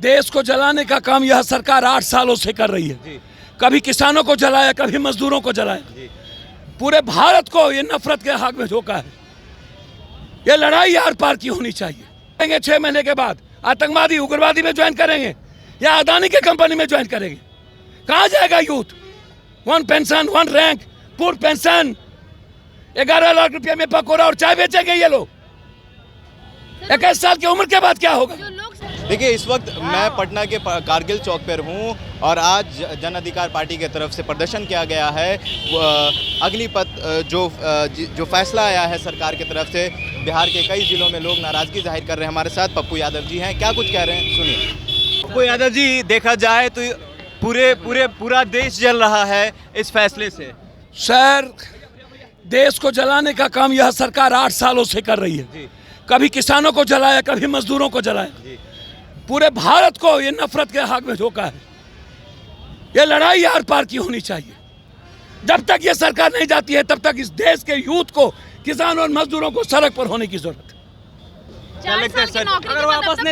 देश को जलाने का काम यह सरकार 8 सालों से कर रही है। कभी किसानों को जलाया, कभी मजदूरों को जलाया, पूरे भारत को ये नफरत के हाथ में झोंका है। ये लड़ाई आर पार की होनी चाहिए। 6 महीने के बाद आतंकवादी उग्रवादी में ज्वाइन करेंगे या अदानी के कंपनी में ज्वाइन करेंगे? कहाँ जाएगा यूथ? 1 पेंशन 1 रैंक पूर्ण पेंशन, 11 लाख रुपया में पकौड़ा और चाय बेचेंगे ये लोग। 21 साल की उम्र के बाद क्या होगा? देखिए, इस वक्त मैं पटना के कारगिल चौक पर हूँ और आज जन अधिकार पार्टी की तरफ से प्रदर्शन किया गया है। अग्निपथ जो फैसला आया है सरकार की तरफ से, बिहार के कई जिलों में लोग नाराज़गी जाहिर कर रहे हैं। हमारे साथ पप्पू यादव जी हैं, क्या कुछ कह रहे हैं सुनिए। पप्पू यादव जी, देखा जाए तो पूरा देश जल रहा है इस फैसले से। सर, देश को जलाने का काम यह सरकार 8 सालों से कर रही है। कभी किसानों को जलाया, कभी मजदूरों को जलाया, पूरे भारत को ये नफरत के हाथ में झोंका है। ये लड़ाई आर पार की होनी चाहिए। जब तक ये सरकार नहीं जाती है तब तक इस देश के यूथ को, किसानों और मजदूरों को सड़क पर होने की जरूरत है।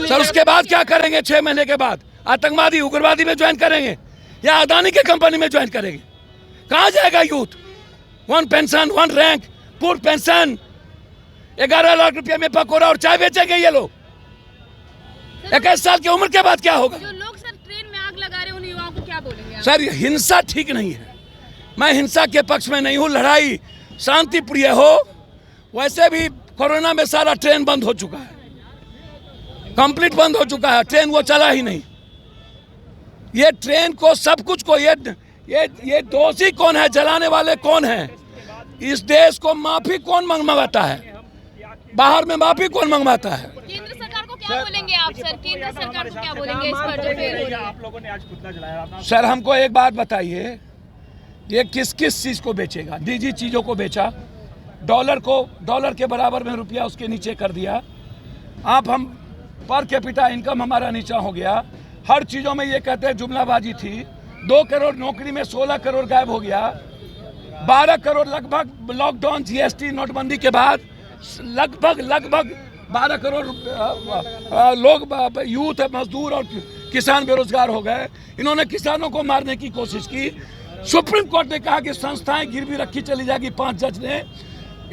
सर, उसके बाद क्या करेंगे? 6 महीने के बाद आतंकवादी उग्रवादी में ज्वाइन करेंगे या अदानी के कंपनी में ज्वाइन करेंगे? कहाँ जाएगा यूथ? 1 पेंशन 1 रैंक पूर्ण पेंशन, 11 लाख रुपया में पकौड़ा और चाय बेचेंगे ये लोग। 21 साल की उम्र के बाद क्या होगा? जो लोग सर ट्रेन में आग लगा रहे हैं उन युवाओं को क्या बोलेंगे? सर, हिंसा ठीक नहीं है। मैं हिंसा के पक्ष में नहीं हूँ। लड़ाई शांति प्रिय हो। वैसे भी कोरोना में सारा ट्रेन बंद हो चुका है, कंप्लीट बंद हो चुका है। ट्रेन वो चला ही नहीं। ये ट्रेन को, सब कुछ को, ये दोषी कौन है? जलाने वाले कौन है? इस देश को माफी कौन मंगवाता है? बाहर में माफी कौन मंगवाता है? केंद्र सरकार को क्या बोलेंगे आप सर? केंद्र सरकार को क्या बोलेंगे इस पर जो फेल हो रहा है? आप लोगों ने आज पुतला जलाया। सर, हमको एक बात बताइए, ये किस किस चीज को बेचेगा? निजी चीजों को बेचा, डॉलर के बराबर में रुपया उसके नीचे कर दिया। हम पर कैपिटा इनकम हमारा नीचा हो गया। हर चीजों में ये कहते हैं जुमलाबाजी थी। 2 करोड़ नौकरी में 16 करोड़ गायब हो गया। 12 करोड़ लगभग लॉकडाउन, जीएसटी, नोटबंदी के बाद लगभग 12 करोड़ लोग, यूथ, मजदूर और किसान बेरोजगार हो गए। इन्होंने किसानों को मारने की कोशिश की। सुप्रीम कोर्ट ने कहा कि संस्थाएं गिरवी रखी चली जाएगी। 5 जज ने,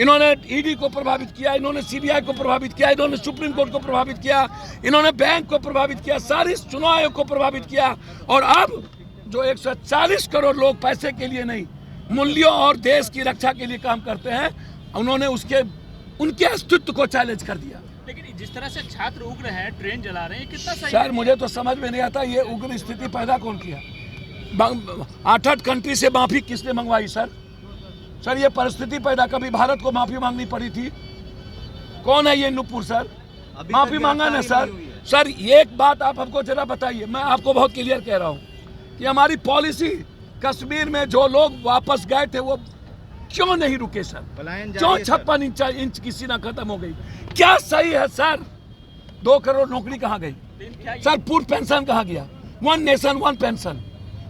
इन्होंने ईडी को प्रभावित किया, इन्होंने सीबीआई को प्रभावित किया, इन्होंने सुप्रीम कोर्ट को प्रभावित किया, इन्होंने बैंक को प्रभावित किया, सारी चुनाव आयोग को प्रभावित किया। और अब जो 140 करोड़ लोग पैसे के लिए नहीं, मूल्यों और देश की रक्षा के लिए काम करते हैं, उन्होंने उनके अस्तित्व को चैलेंज कर दिया। लेकिन जिस तरह से छात्र उग्र हैं, ट्रेन जला रहे हैं, कितना सही सर, मुझे तो समझ में नहीं आता ये उग्र स्थिति पैदा कौन किया? 8 कंट्री से माफी किसने मंगवाई? सर, ये परिस्थिति पैदा कभी भारत को माफी मांगनी पड़ी थी? कौन है ये नुपुर? सर, माफी मांगा ना सर। सर, एक बात आप हमको जरा बताइए। मैं आपको बहुत क्लियर कह रहा हूँ कि हमारी पॉलिसी, कश्मीर में जो लोग वापस गए थे वो क्यों नहीं रुके सर? क्यों 56 इंच की सीमा खत्म हो गई? क्या सही है सर? 2 करोड़ नौकरी कहाँ गई सर? पूर्ण पेंशन कहाँ गया? 1 nation 1 pension,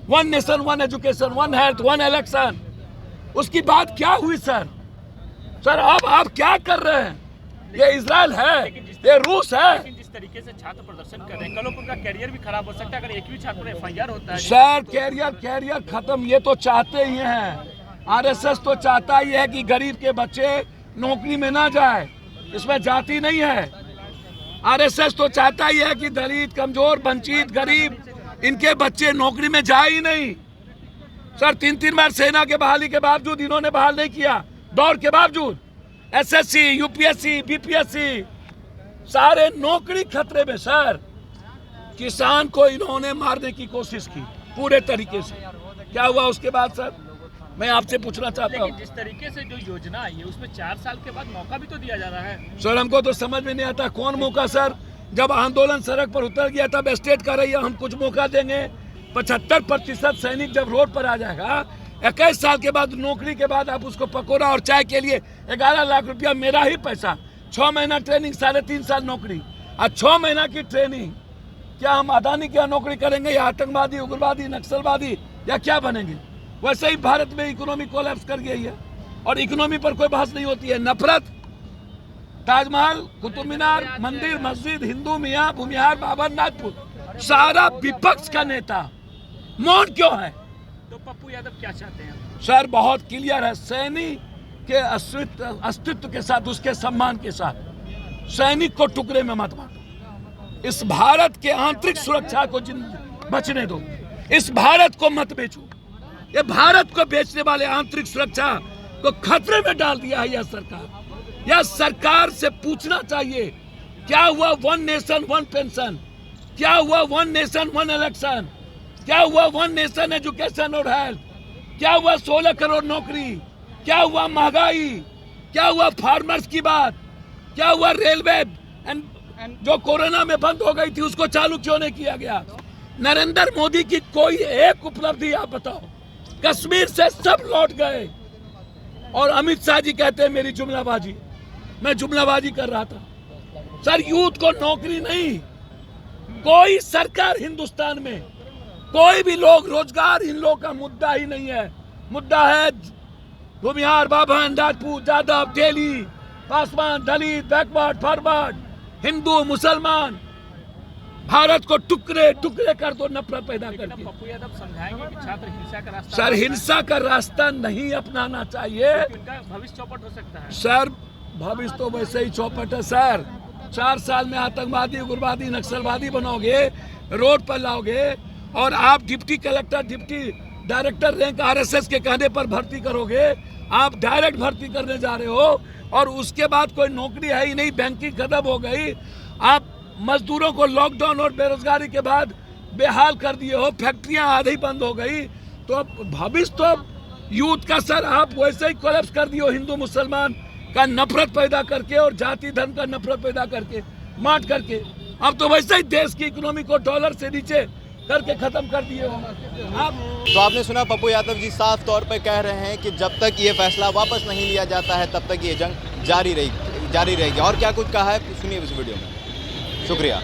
1 nation 1 education, 1 health, 1 election, उसकी बात क्या हुई सर? सर, अब आप क्या कर रहे हैं? ये इजराइल है, ये रूस है। जिस तरीके से छात्र प्रदर्शन कर रहे हैं, कल उनका कैरियर भी खराब हो सकता है अगर एक भी छात्र पर FIR होता है। सर, कैरियर खत्म ये तो चाहते ही हैं। आरएसएस तो चाहता ही है कि गरीब के बच्चे नौकरी में ना जाए। इसमें जाति नहीं है। आरएसएस तो चाहता ही है कि दलित, कमजोर, वंचित, गरीब, इनके बच्चे नौकरी में जाए ही नहीं। सर, 3 बार सेना के बहाली के बावजूद इन्होंने बहाल नहीं किया, दौड़ के बावजूद। SSC, UPSC, BPSC, सारे नौकरी खतरे में। सर, किसान को इन्होंने मारने की कोशिश की पूरे तरीके से। क्या हुआ उसके बाद? सर, मैं आपसे पूछना चाहता हूँ, जिस तरीके से जो योजना आई है उसमें 4 साल के बाद मौका भी तो दिया जा रहा है। सर, हमको तो समझ में नहीं आता कौन मौका? सर, जब आंदोलन सड़क पर उतर गया तब स्टेट कर रही है हम कुछ मौका देंगे। 75% सैनिक जब रोड पर आ जाएगा, 21 साल के बाद नौकरी के बाद आप उसको पकौड़ा और चाय के लिए 11 लाख रुपया मेरा ही पैसा, 6 महीना ट्रेनिंग, 3.5 साल नौकरी और 6 महीना की ट्रेनिंग। क्या हम अदानी क्या नौकरी करेंगे या आतंकवादी, उग्रवादी, नक्सलवादी या क्या बनेंगे? वैसे ही भारत में इकोनॉमी कोलैप्स कर गई है और इकोनॉमी पर कोई बहस नहीं होती है। नफरत, ताजमहल, कुतुब मीनार, मंदिर, मस्जिद, हिंदू, मियाँ, भूमिहार, बाबर, नागपुर, सारा विपक्ष का नेता मौन क्यों है? तो पप्पू यादव क्या चाहते हैं? सर बहुत क्लियर है, सैनिक के अस्तित्व के साथ, उसके सम्मान के साथ सैनिक को टुकड़े में मत बांटो। इस भारत के आंतरिक सुरक्षा को बचने दो। इस भारत को मत बेचो। ये भारत को बेचने वाले आंतरिक सुरक्षा को खतरे में डाल दिया है यह सरकार। यह सरकार से पूछना चाहिए क्या हुआ वन नेशन वन पेंशन, क्या हुआ वन नेशन वन इलेक्शन, क्या हुआ वन नेशन एजुकेशन और हेल्थ, क्या हुआ 16 करोड़ नौकरी, क्या हुआ महंगाई, क्या हुआ फार्मर्स की बात, क्या हुआ रेलवे जो कोरोना में बंद हो गई थी उसको चालू क्यों नहीं किया गया? नरेंद्र मोदी की कोई एक उपलब्धि आप बताओ? कश्मीर से सब लौट गए और अमित शाह जी कहते हैं मेरी जुमलाबाजी। मैं जुमलाबाजी कर रहा था। सर यूथ को नौकरी नहीं, कोई सरकार हिंदुस्तान में, कोई भी लोग, रोजगार इन लोगों का मुद्दा ही नहीं है। मुद्दा है भूमिहार, बाभन, राजपूत, यादव, तेली, पासवान, दलित, बैकवर्ड, फॉरवर्ड, हिंदू, मुसलमान। भारत को टुकड़े टुकड़े कर दो नफरत पैदा करके। पप्पू यादव समझाएंगे कि छात्र हिंसा का रास्ता, सर हिंसा का रास्ता नहीं अपनाना चाहिए। उनका भविष्य चौपट हो सकता है। सर भविष्य तो वैसे ही चौपट है सर। 4 साल में आतंकवादी, उग्रवादी, नक्सलवादी बनोगे, रोड पर लाओगे और आप deputy collector, deputy director rank RSS के कहने पर भर्ती करोगे। आप डायरेक्ट भर्ती करने जा रहे हो और उसके बाद कोई नौकरी है ही नहीं, बैंकिंग खत्म हो गई। आप मजदूरों को लॉकडाउन और बेरोजगारी के बाद बेहाल कर दिए हो, फैक्ट्रियां आधी बंद हो गई। तो अब भविष्य तो यूथ का सर आप वैसे ही कोलैप्स कर दिए हो, हिंदू मुसलमान का नफरत पैदा करके और जाति धर्म का नफरत पैदा करके, मार करके। अब तो वैसे ही देश की इकोनॉमी को डॉलर से नीचे करके खत्म कर दिए हो आप। तो आपने सुना पप्पू यादव जी साफ तौर पर कह रहे हैं कि जब तक ये फैसला वापस नहीं लिया जाता है तब तक ये जंग जारी रहेगी। और क्या कुछ कहा है सुनिए इस वीडियो में। शुक्रिया।